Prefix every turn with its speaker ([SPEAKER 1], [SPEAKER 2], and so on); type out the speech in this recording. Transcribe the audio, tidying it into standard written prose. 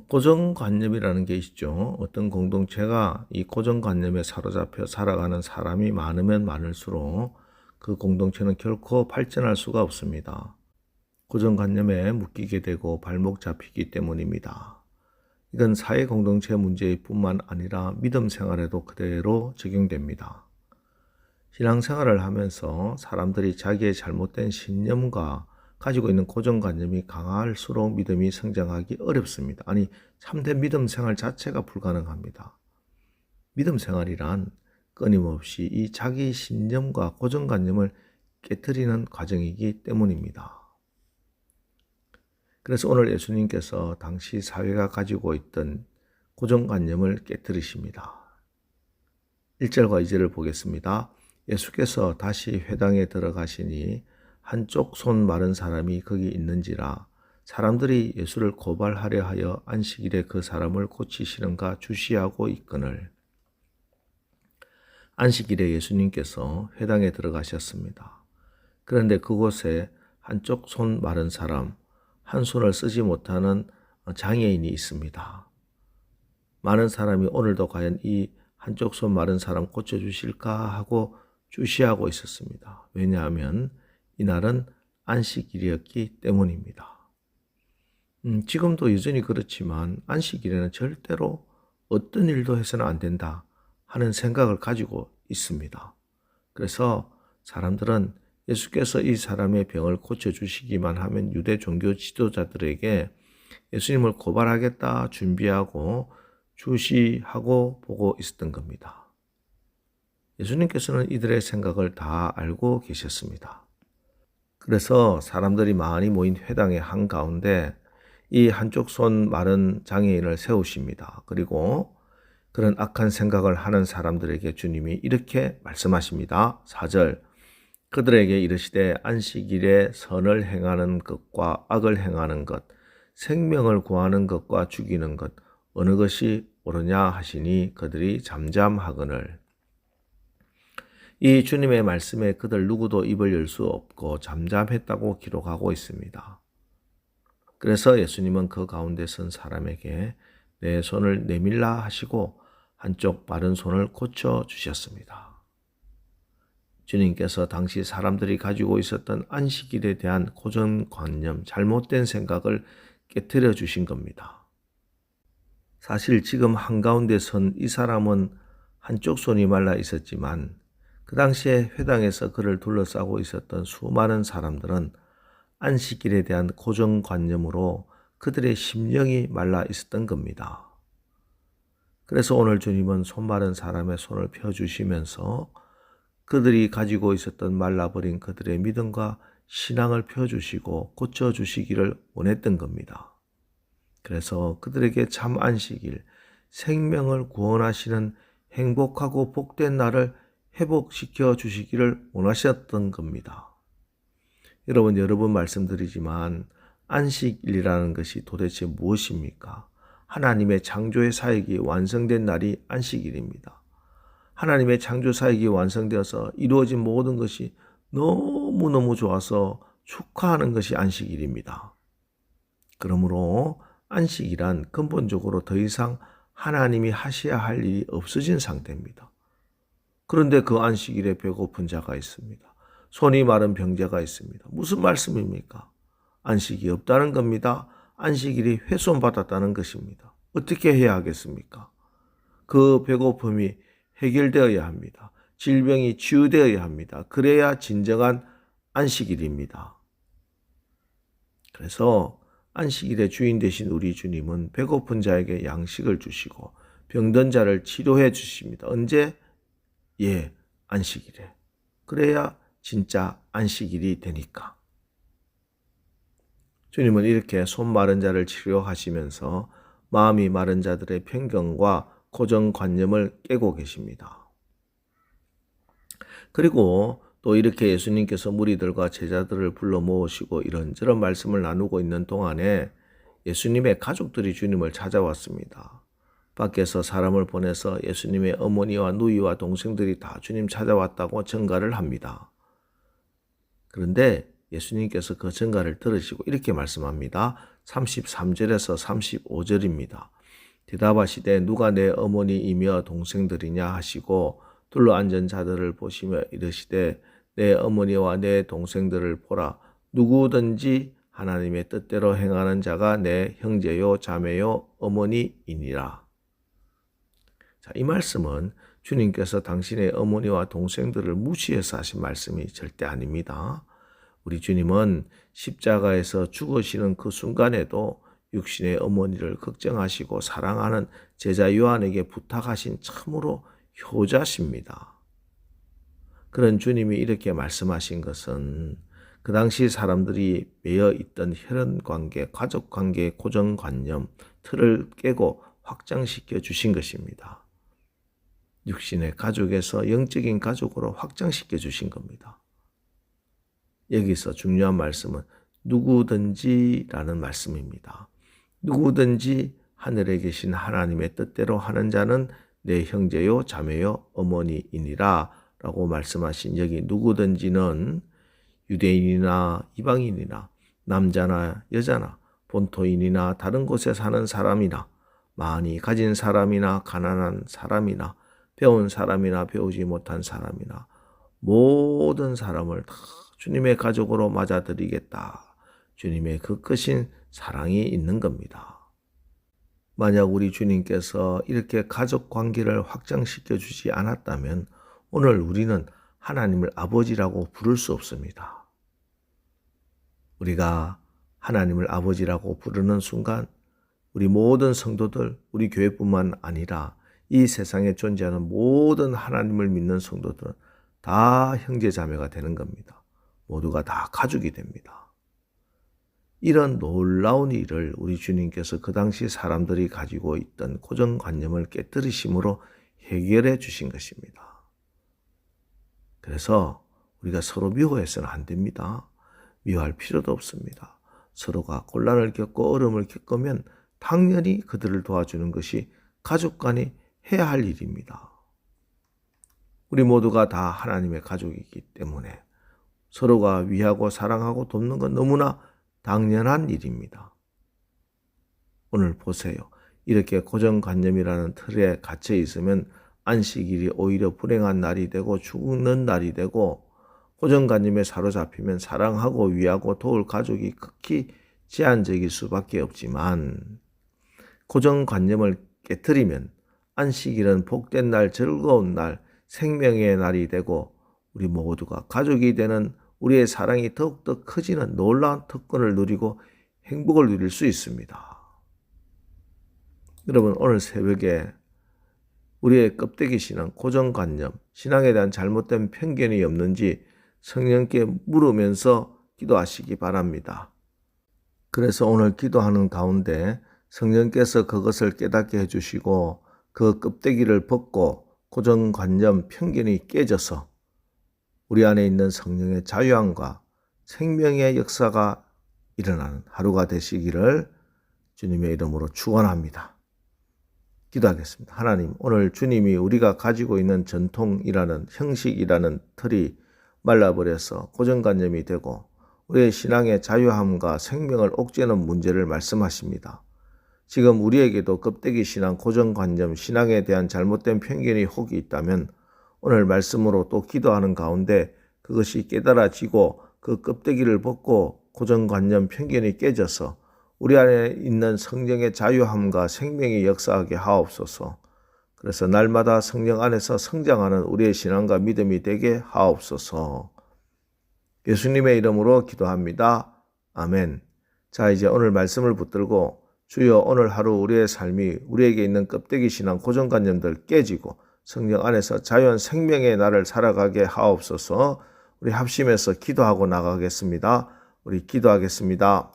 [SPEAKER 1] 고정관념이라는 게 있죠. 어떤 공동체가 이 고정관념에 사로잡혀 살아가는 사람이 많으면 많을수록 그 공동체는 결코 발전할 수가 없습니다. 고정관념에 묶이게 되고 발목 잡히기 때문입니다. 이건 사회 공동체 문제뿐만 아니라 믿음 생활에도 그대로 적용됩니다. 신앙생활을 하면서 사람들이 자기의 잘못된 신념과 가지고 있는 고정관념이 강할수록 믿음이 성장하기 어렵습니다. 아니, 참된 믿음 생활 자체가 불가능합니다. 믿음 생활이란 끊임없이 이 자기 신념과 고정관념을 깨트리는 과정이기 때문입니다. 그래서 오늘 예수님께서 당시 사회가 가지고 있던 고정관념을 깨트리십니다. 1절과 2절을 보겠습니다. 예수께서 다시 회당에 들어가시니 한쪽 손 마른 사람이 거기 있는지라 사람들이 예수를 고발하려 하여 안식일에 그 사람을 고치시는가 주시하고 있거늘. 안식일에 예수님께서 회당에 들어가셨습니다. 그런데 그곳에 한쪽 손 마른 사람, 한 손을 쓰지 못하는 장애인이 있습니다. 많은 사람이 오늘도 과연 이 한쪽 손 마른 사람 고쳐주실까 하고 주시하고 있었습니다. 왜냐하면 이날은 안식일이었기 때문입니다. 지금도 여전히 그렇지만 안식일에는 절대로 어떤 일도 해서는 안 된다 하는 생각을 가지고 있습니다. 그래서 사람들은 예수께서 이 사람의 병을 고쳐주시기만 하면 유대 종교 지도자들에게 예수님을 고발하겠다 준비하고 주시하고 보고 있었던 겁니다. 예수님께서는 이들의 생각을 다 알고 계셨습니다. 그래서 사람들이 많이 모인 회당의 한가운데 이 한쪽 손 마른 장애인을 세우십니다. 그리고 그런 악한 생각을 하는 사람들에게 주님이 이렇게 말씀하십니다. 4절 그들에게 이르시되 안식일에 선을 행하는 것과 악을 행하는 것, 생명을 구하는 것과 죽이는 것 어느 것이 옳으냐 하시니 그들이 잠잠하거늘. 이 주님의 말씀에 그들 누구도 입을 열 수 없고 잠잠했다고 기록하고 있습니다. 그래서 예수님은 그 가운데 선 사람에게 내 손을 내밀라 하시고 한쪽 마른 손을 고쳐주셨습니다. 주님께서 당시 사람들이 가지고 있었던 안식일에 대한 고정관념, 잘못된 생각을 깨트려 주신 겁니다. 사실 지금 한가운데 선 이 사람은 한쪽 손이 말라 있었지만 그 당시에 회당에서 그를 둘러싸고 있었던 수많은 사람들은 안식일에 대한 고정관념으로 그들의 심령이 말라 있었던 겁니다. 그래서 오늘 주님은 손 마른 사람의 손을 펴주시면서 그들이 가지고 있었던 말라버린 그들의 믿음과 신앙을 펴주시고 고쳐주시기를 원했던 겁니다. 그래서 그들에게 참 안식일, 생명을 구원하시는 행복하고 복된 날을 회복시켜 주시기를 원하셨던 겁니다. 여러 번 말씀드리지만 안식일이라는 것이 도대체 무엇입니까? 하나님의 창조의 사역이 완성된 날이 안식일입니다. 하나님의 창조 사역이 완성되어서 이루어진 모든 것이 너무너무 좋아서 축하하는 것이 안식일입니다. 그러므로 안식이란 근본적으로 더 이상 하나님이 하셔야 할 일이 없어진 상태입니다. 그런데 그 안식일에 배고픈 자가 있습니다. 손이 마른 병자가 있습니다. 무슨 말씀입니까? 안식이 없다는 겁니다. 안식일이 훼손받았다는 것입니다. 어떻게 해야 하겠습니까? 그 배고픔이 해결되어야 합니다. 질병이 치유되어야 합니다. 그래야 진정한 안식일입니다. 그래서 안식일의 주인 되신 우리 주님은 배고픈 자에게 양식을 주시고 병든 자를 치료해 주십니다. 언제? 안식일에. 그래야 진짜 안식일이 되니까. 주님은 이렇게 손 마른 자를 치료하시면서 마음이 마른 자들의 편견과 고정관념을 깨고 계십니다. 그리고 또 이렇게 예수님께서 무리들과 제자들을 불러 모으시고 이런저런 말씀을 나누고 있는 동안에 예수님의 가족들이 주님을 찾아왔습니다. 밖에서 사람을 보내서 예수님의 어머니와 누이와 동생들이 다 주님 찾아왔다고 전가를 합니다. 그런데 예수님께서 그 전가를 들으시고 이렇게 말씀합니다. 33절에서 35절입니다. 대답하시되 누가 내 어머니이며 동생들이냐 하시고 둘러앉은 자들을 보시며 이르시되 내 어머니와 내 동생들을 보라. 누구든지 하나님의 뜻대로 행하는 자가 내 형제요 자매요 어머니이니라. 자, 이 말씀은 주님께서 당신의 어머니와 동생들을 무시해서 하신 말씀이 절대 아닙니다. 우리 주님은 십자가에서 죽으시는 그 순간에도 육신의 어머니를 걱정하시고 사랑하는 제자 요한에게 부탁하신 참으로 효자십니다. 그런 주님이 이렇게 말씀하신 것은 그 당시 사람들이 매여 있던 혈연관계, 가족관계, 고정관념, 틀을 깨고 확장시켜 주신 것입니다. 육신의 가족에서 영적인 가족으로 확장시켜 주신 겁니다. 여기서 중요한 말씀은 누구든지라는 말씀입니다. 누구든지 하늘에 계신 하나님의 뜻대로 하는 자는 내 형제요 자매요 어머니이니라 라고 말씀하신 여기 누구든지는 유대인이나 이방인이나 남자나 여자나 본토인이나 다른 곳에 사는 사람이나 많이 가진 사람이나 가난한 사람이나 배운 사람이나 배우지 못한 사람이나 모든 사람을 다 주님의 가족으로 맞아들이겠다. 주님의 그 크신 사랑이 있는 겁니다. 만약 우리 주님께서 이렇게 가족 관계를 확장시켜 주지 않았다면 오늘 우리는 하나님을 아버지라고 부를 수 없습니다. 우리가 하나님을 아버지라고 부르는 순간 우리 모든 성도들, 우리 교회뿐만 아니라 이 세상에 존재하는 모든 하나님을 믿는 성도들은 다 형제자매가 되는 겁니다. 모두가 다 가족이 됩니다. 이런 놀라운 일을 우리 주님께서 그 당시 사람들이 가지고 있던 고정관념을 깨뜨리심으로 해결해 주신 것입니다. 그래서 우리가 서로 미워해서는 안 됩니다. 미워할 필요도 없습니다. 서로가 곤란을 겪고 어려움을 겪으면 당연히 그들을 도와주는 것이 가족 간이 해야 할 일입니다. 우리 모두가 다 하나님의 가족이기 때문에 서로가 위하고 사랑하고 돕는 건 너무나 당연한 일입니다. 오늘 보세요. 이렇게 고정관념이라는 틀에 갇혀 있으면 안식일이 오히려 불행한 날이 되고 죽는 날이 되고 고정관념에 사로잡히면 사랑하고 위하고 도울 가족이 극히 제한적일 수밖에 없지만 고정관념을 깨트리면 안식일은 복된 날, 즐거운 날, 생명의 날이 되고 우리 모두가 가족이 되는 우리의 사랑이 더욱더 커지는 놀라운 특권을 누리고 행복을 누릴 수 있습니다. 여러분 오늘 새벽에 우리의 껍데기 신앙, 고정관념, 신앙에 대한 잘못된 편견이 없는지 성령께 물으면서 기도하시기 바랍니다. 그래서 오늘 기도하는 가운데 성령께서 그것을 깨닫게 해주시고 그 껍데기를 벗고 고정관념, 편견이 깨져서 우리 안에 있는 성령의 자유함과 생명의 역사가 일어나는 하루가 되시기를 주님의 이름으로 축원합니다. 기도하겠습니다. 하나님, 오늘 주님이 우리가 가지고 있는 전통이라는 형식이라는 틀이 말라버려서 고정관념이 되고 우리의 신앙의 자유함과 생명을 옥죄는 문제를 말씀하십니다. 지금 우리에게도 껍데기 신앙, 고정관념, 신앙에 대한 잘못된 편견이 혹이 있다면 오늘 말씀으로 또 기도하는 가운데 그것이 깨달아지고 그 껍데기를 벗고 고정관념, 편견이 깨져서 우리 안에 있는 성령의 자유함과 생명이 역사하게 하옵소서. 그래서 날마다 성령 안에서 성장하는 우리의 신앙과 믿음이 되게 하옵소서. 예수님의 이름으로 기도합니다. 아멘. 자, 이제 오늘 말씀을 붙들고 주여 오늘 하루 우리의 삶이 우리에게 있는 껍데기 신앙 고정관념들 깨지고 성령 안에서 자유한 생명의 날을 살아가게 하옵소서. 우리 합심해서 기도하고 나가겠습니다. 우리 기도하겠습니다.